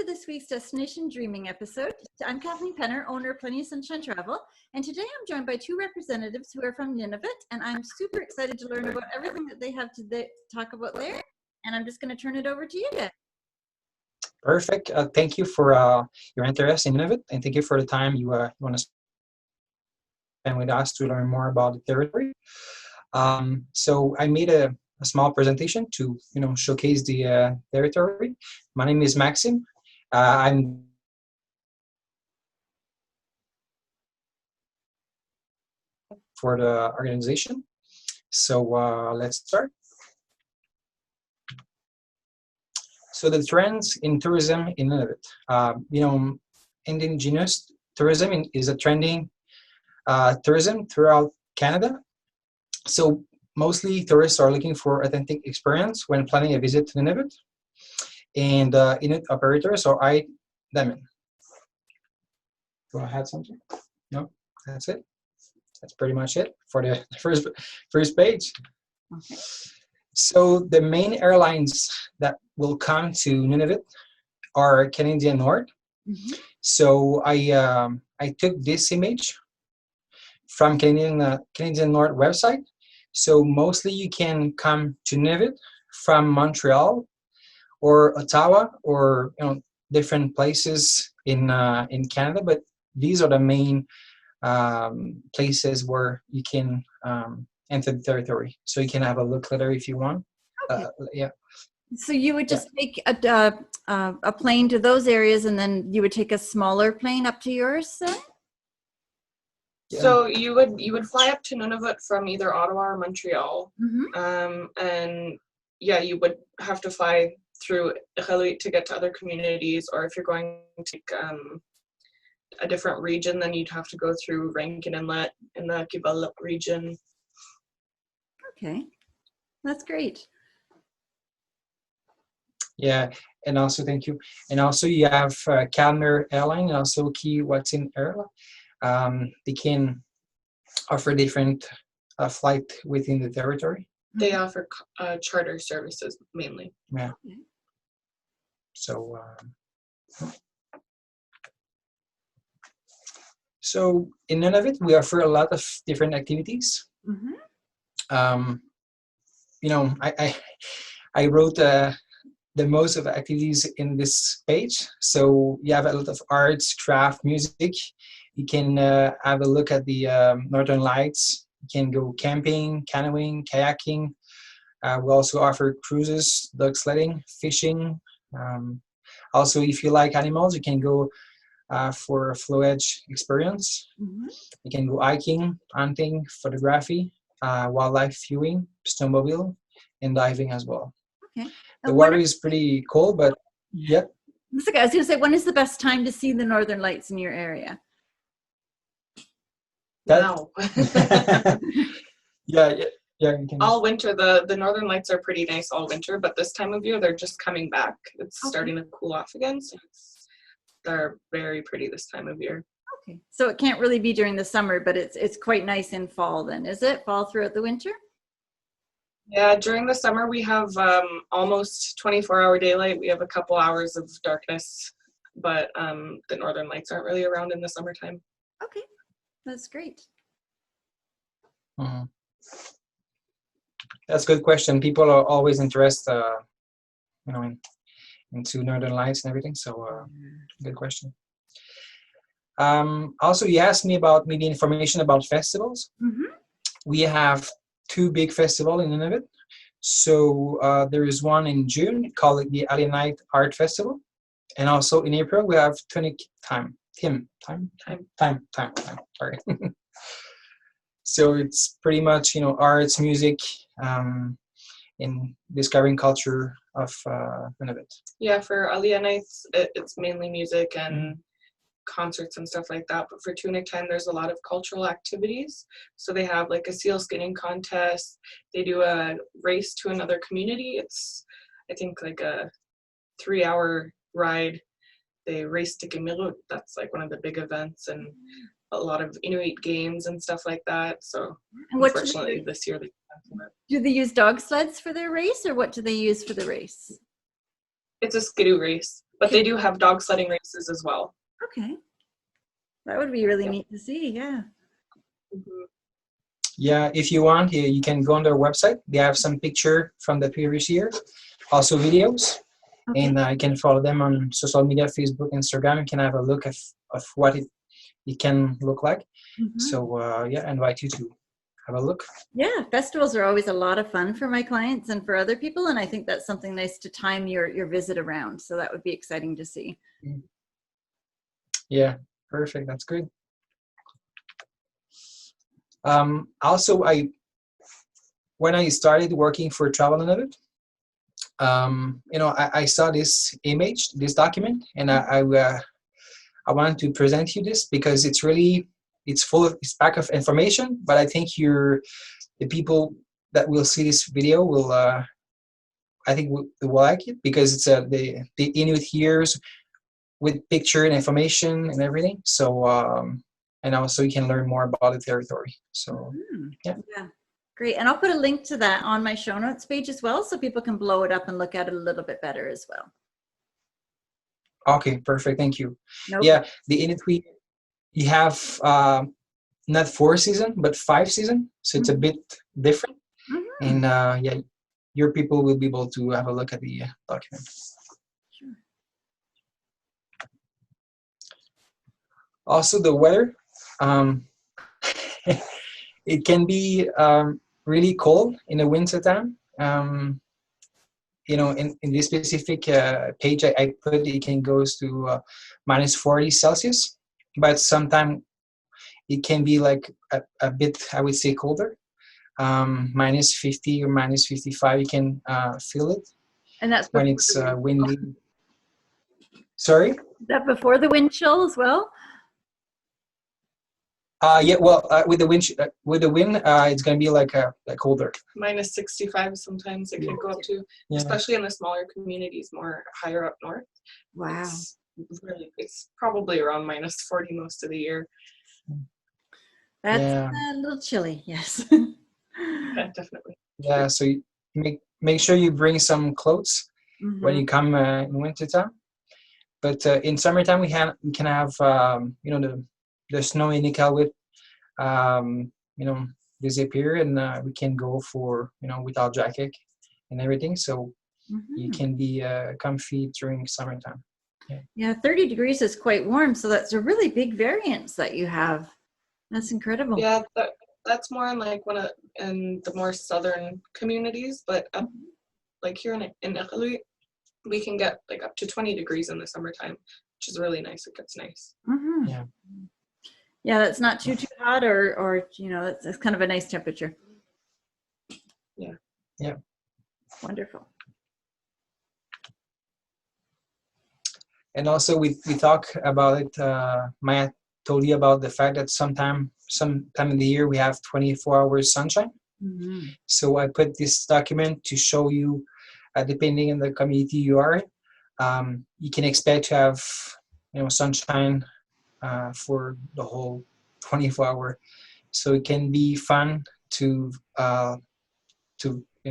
this week's Destination Dreaming episode. I'm Kathleen Penner, owner of Plenty of Sunshine Travel, and today I'm joined by two representatives who are from Nunavut, and I'm super excited to learn about everything that they have to talk about there, and I'm just going to turn it over to you guys. Perfect. Thank you for your interest in Nunavut, and thank you for the time you want to spend with us to learn more about the territory. So I made a small presentation to showcase the territory. My name is Maxim. I'm for the organization. So let's start. So the trends in tourism in Nunavut. Indigenous tourism is a trending tourism throughout Canada. So mostly tourists are looking for authentic experience when planning a visit to Nunavut, and Inuit operators are eyeing them in. Do you want to add something? No, that's it. That's pretty much it for the first page. Okay. So the main airlines that will come to Nunavut are Canadian North. Mm-hmm. So I took this image from Canadian North website. So mostly you can come to Nunavut from Montreal or Ottawa or different places in Canada, but these are the main places where you can enter the territory. So you can have a look later if you want. Okay. Yeah. So you would just take a plane to those areas, and then you would take a smaller plane up to yours then? Yeah. So you would fly up to Nunavut from either Ottawa or Montreal, and you would have to fly through Iqaluit to get to other communities, or if you're going to take a different region, then you'd have to go through Rankin Inlet in the Kivalliq region. Okay, that's great. Yeah, and also thank you. And also you have Calmer Airline and also Key Watson Airline. They can offer different flight within the territory. They offer charter services mainly. Yeah. Okay. So in Nunavut, we offer a lot of different activities. Mm-hmm. I wrote the most of the activities in this page. So you have a lot of arts, craft, music. You can have a look at the Northern Lights. You can go camping, canoeing, kayaking. We also offer cruises, dog sledding, fishing. Also, if you like animals, you can go for a flow edge experience. Mm-hmm. You can go hiking, hunting, photography, wildlife viewing, snowmobile, and diving as well. Okay. The water is pretty cold, but yeah. I was going to say, when is the best time to see the Northern Lights in your area? Now. Yeah. You can. All winter, the Northern Lights are pretty nice all winter, but this time of year they're just coming back. It's starting to cool off again, so they're very pretty this time of year. Okay, so it can't really be during the summer, but it's quite nice in fall then, is it? Fall throughout the winter? Yeah, during the summer we have almost 24-hour daylight. We have a couple hours of darkness, but the Northern Lights aren't really around in the summertime. Okay, that's great. Mm-hmm. That's a good question. People are always interested, into Northern Lights and everything. So, good question. Also, you asked me about maybe information about festivals. Mm-hmm. We have two big festivals in Nunavut. So there is one in June called the Alienite Art Festival, and also in April we have Tunic Time. Sorry. So it's pretty much arts, music, in discovering culture of Nunavut. Yeah, for Aliyah Nights, it's mainly music and concerts and stuff like that. But for Tunic Time, there's a lot of cultural activities. So they have like a seal skinning contest. They do a race to another community. It's, I think, like a 3-hour ride. They race to Gamilut. That's like one of the big events, and a lot of Inuit games and stuff like that. So unfortunately this year they canceled it. Do they use dog sleds for their race, or what do they use for the race? It's a skidoo race. But they do have dog sledding races as well. Okay. That would be really neat to see. Yeah. Mhm. Yeah, if you want, you can go on their website. They have some picture from the previous year, also videos, Okay. and you can follow them on social media, Facebook, Instagram. You can have a look of what it can look like. Mhm. So yeah, I invite you to have a look. Yeah, festivals are always a lot of fun for my clients and for other people, and I think that's something nice to time your visit around. So that would be exciting to see. Yeah, perfect. That's good. Also, when I started working for Travel Nunavut, I saw this image, this document, and I wanted to present you this because it's packed of information. But I think the people that will see this video will, I think, will like it because it's the Inuit years with picture and information and everything. So and also you can learn more about the territory. So yeah. Great. And I'll put a link to that on my show notes page as well, so people can blow it up and look at it a little bit better as well. Okay, perfect. Thank you. Nope. Yeah, the Inuit you have not 4 season but 5 season, so it's a bit different. And yeah, your people will be able to have a look at the document. Sure. Also, the weather. It can be really cold in the winter time. In this specific page I put, it can goes to minus 40 Celsius, but sometimes it can be like a bit, I would say, colder. Minus 50 or minus 55, you can feel it. And that's when it's windy. Sorry? Is that before the wind chill as well? Yeah. Well, with the wind, it's gonna be like colder. Minus 65 sometimes it could go up to, especially in the smaller communities, more higher up north. Wow. It's probably around minus 40 most of the year. That's a little chilly. Yes. Yeah, definitely. Yeah. So you make sure you bring some clothes when you come in winter time. But in summertime, we can have the snow in Iqaluit, disappear, and we can go for without jacket and everything. So you can be comfy during summertime. Yeah, 30 degrees is quite warm, so that's a really big variance that you have. That's incredible. Yeah, that's more in the more southern communities, but like here in Iqaluit, we can get like up to 20 degrees in the summertime, which is really nice. It gets nice. Yeah, that's not too hot, or it's kind of a nice temperature. Yeah. Wonderful. And also we talk about it. Maya told you about the fact that sometime in the year we have 24 hours sunshine. So I put this document to show you, depending on the community you are in, you can expect to have sunshine for the whole 24 hour. So it can be fun to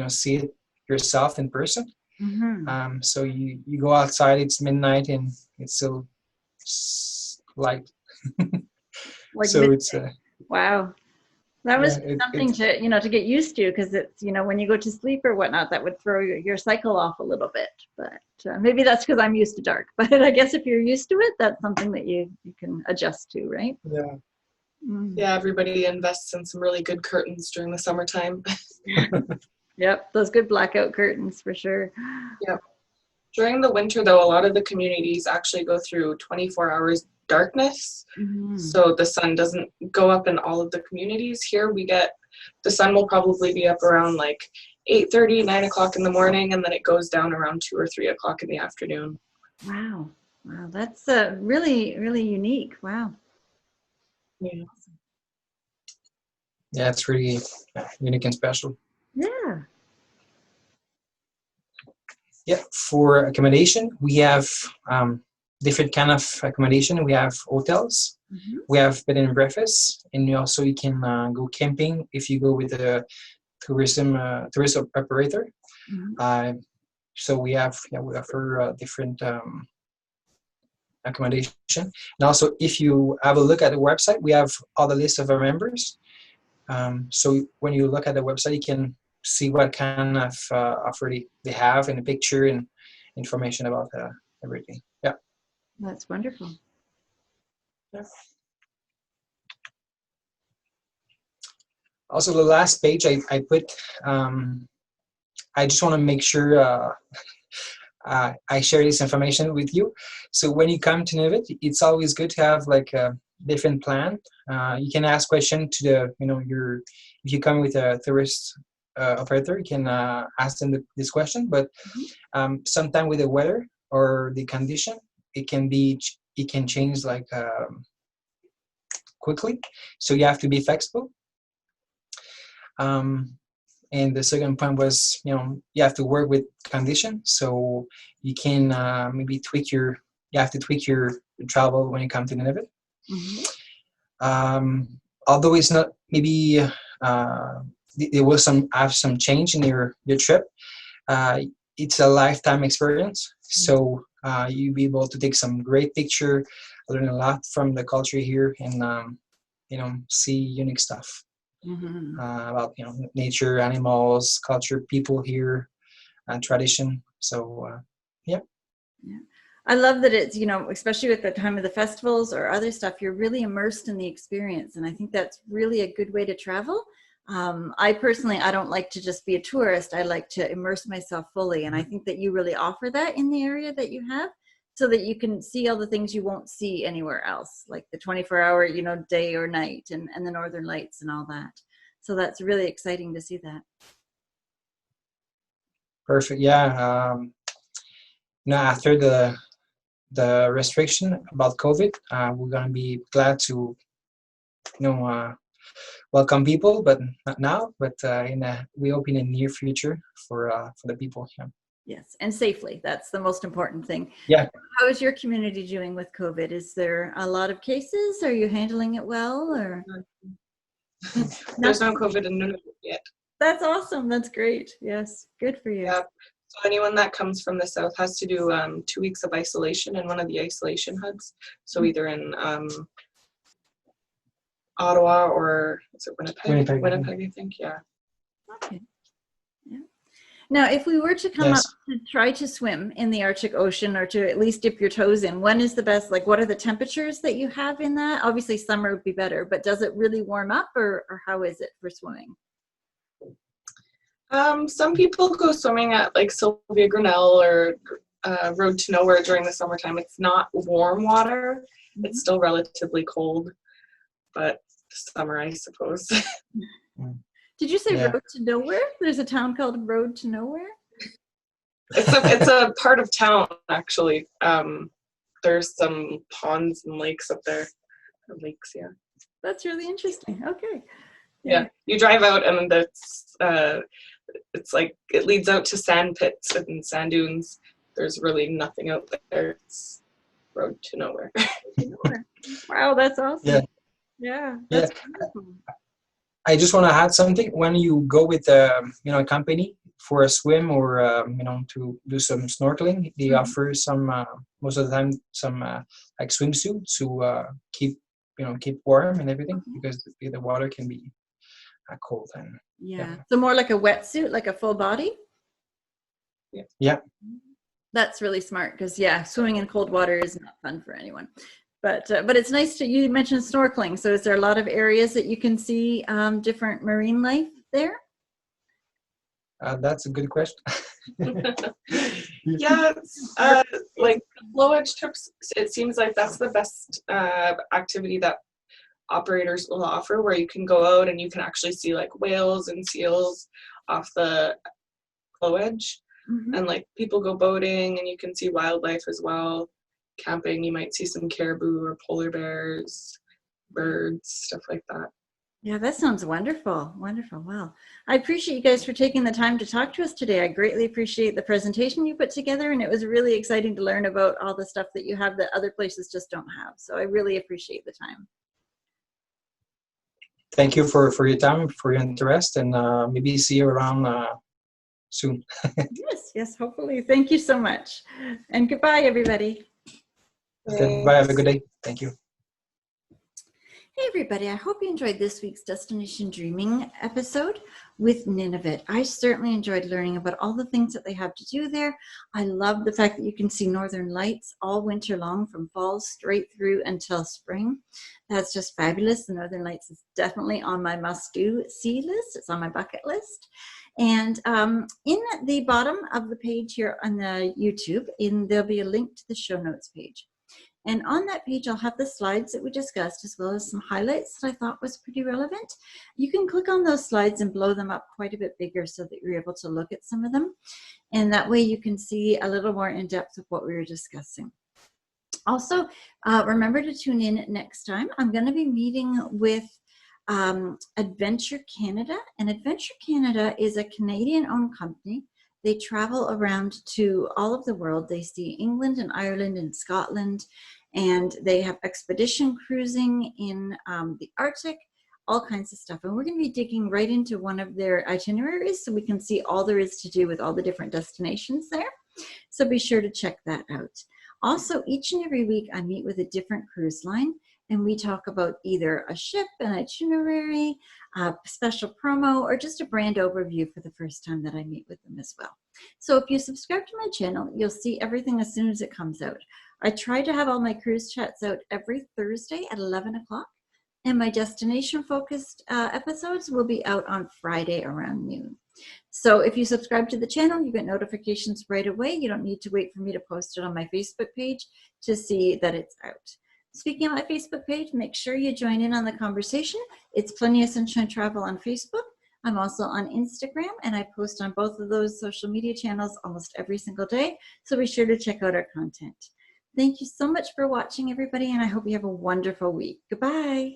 see it yourself in person. So you go outside, it's midnight and it's still light. So it's wow. That was something to get used to, because it's when you go to sleep or whatnot, that would throw your cycle off a little bit. But maybe that's because I'm used to dark. But I guess if you're used to it, that's something that you can adjust to, right? Yeah. Yeah, everybody invests in some really good curtains during the summertime. Yep, those good blackout curtains for sure. Yep. During the winter, though, a lot of the communities actually go through 24 hours darkness. So the sun doesn't go up in all of the communities. Here the sun will probably be up around like 8:30, 9 o'clock in the morning, and then it goes down around 2 or 3 o'clock in the afternoon. Wow. That's really, really unique. Wow. Yeah. Yeah, it's really unique and special. Yeah. Yeah, for accommodation, we have different kind of accommodation. We have hotels, we have bed and breakfast, and you can go camping if you go with a tourist operator. So we offer different accommodation. And also, if you have a look at the website, we have all the list of our members. So when you look at the website, you can see what kind of offer they have and a picture and information about everything. Yeah. That's wonderful. Yeah. Also, the last page I put, I just want to make sure I share this information with you. So when you come to Nunavut, it's always good to have like a different plan. You can ask question to the, if you come with a tourist operator, you can ask them this question. But sometime with the weather or the condition, it can change like quickly. So you have to be flexible. And the second point was, you have to work with condition. So you can maybe you have to tweak your travel when you come to Nunavut. Although it's not, maybe there was have some change in your trip. It's a lifetime experience. So you'll be able to take some great picture, learn a lot from the culture here, and see unique stuff. About nature, animals, culture, people here, and tradition. So yeah. I love that it's, especially with the time of the festivals or other stuff, you're really immersed in the experience, and I think that's really a good way to travel. I personally, I don't like to just be a tourist. I like to immerse myself fully, and I think that you really offer that in the area that you have, so that you can see all the things you won't see anywhere else, like the 24-hour, day or night, and the northern lights and all that. So that's really exciting to see that. Perfect. Yeah. After the restriction about COVID, we're gonna be glad to welcome people, but not now. But we hope in the near future for the people here. Yes, and safely. That's the most important thing. Yeah. How is your community doing with COVID? Is there a lot of cases? Are you handling it well, or? There's no COVID in Nunavut yet. That's awesome. That's great. Yes, good for you. Yeah. So anyone that comes from the south has to do 2 weeks of isolation in one of the isolation hubs. So either in Ottawa or is it Winnipeg? Winnipeg, I think. Yeah. Okay. Yeah. Now, if we were to come Yes. up to try to swim in the Arctic Ocean, or to at least dip your toes in, when is the best? Like, what are the temperatures that you have in that? Obviously, summer would be better, but does it really warm up, or how is it for swimming? Some people go swimming at like Sylvia Grinnell or Road to Nowhere during the summertime. It's not warm water. It's still relatively cold, but summer, I suppose. Did you say Yeah. Road to Nowhere? There's a town called Road to Nowhere? It's a part of town, actually. There's some ponds and lakes up there. Lakes, yeah. That's really interesting. Okay. Yeah. You drive out and it's like it leads out to sand pits and sand dunes. There's really nothing out there. It's Road to Nowhere. Wow, that's awesome. Yeah. Yeah. That's wonderful. I just want to add something. When you go with a company for a swim or to do some snorkeling, they offer some most of the time some like swimsuits to keep warm and everything, because the water can be cold. And yeah. So more like a wetsuit, like a full body? Yeah. That's really smart, because swimming in cold water is not fun for anyone. But it's nice you mentioned snorkeling. So is there a lot of areas that you can see different marine life there? That's a good question. Yeah, like low edge trips, it seems like that's the best activity that operators will offer, where you can go out and you can actually see like whales and seals off the low edge. And like people go boating and you can see wildlife as well. Camping, you might see some caribou or polar bears, birds, stuff like that. Yeah, that sounds wonderful. Wonderful. Wow. I appreciate you guys for taking the time to talk to us today. I greatly appreciate the presentation you put together, and it was really exciting to learn about all the stuff that you have that other places just don't have. So I really appreciate the time. Thank you for your time, for your interest, and maybe see you around soon. Yes, hopefully. Thank you so much. And goodbye, everybody. Okay, bye. Have a good day. Thank you. Hey everybody, I hope you enjoyed this week's Destination Dreaming episode with Nunavut. I certainly enjoyed learning about all the things that they have to do there. I love the fact that you can see northern lights all winter long from fall straight through until spring. That's just fabulous. The northern lights is definitely on my must-do see list. It's on my bucket list. And in the bottom of the page here on the YouTube, there'll be a link to the show notes page. And on that page, I'll have the slides that we discussed, as well as some highlights that I thought was pretty relevant. You can click on those slides and blow them up quite a bit bigger so that you're able to look at some of them. And that way you can see a little more in depth of what we were discussing. Also, remember to tune in next time. I'm going to be meeting with Adventure Canada. And Adventure Canada is a Canadian-owned company. They travel around to all of the world. They see England and Ireland and Scotland, and they have expedition cruising in the Arctic, all kinds of stuff. And we're going to be digging right into one of their itineraries so we can see all there is to do with all the different destinations there. So be sure to check that out. Also, each and every week I meet with a different cruise line, and we talk about either a ship, an itinerary, a special promo, or just a brand overview for the first time that I meet with them as well. So if you subscribe to my channel, you'll see everything as soon as it comes out. I try to have all my cruise chats out every Thursday at 11 o'clock, and my destination-focused episodes will be out on Friday around noon. So if you subscribe to the channel, you get notifications right away. You don't need to wait for me to post it on my Facebook page to see that it's out. Speaking of my Facebook page, make sure you join in on the conversation. It's Plenty of Sunshine Travel on Facebook. I'm also on Instagram, and I post on both of those social media channels almost every single day. So be sure to check out our content. Thank you so much for watching, everybody, and I hope you have a wonderful week. Goodbye.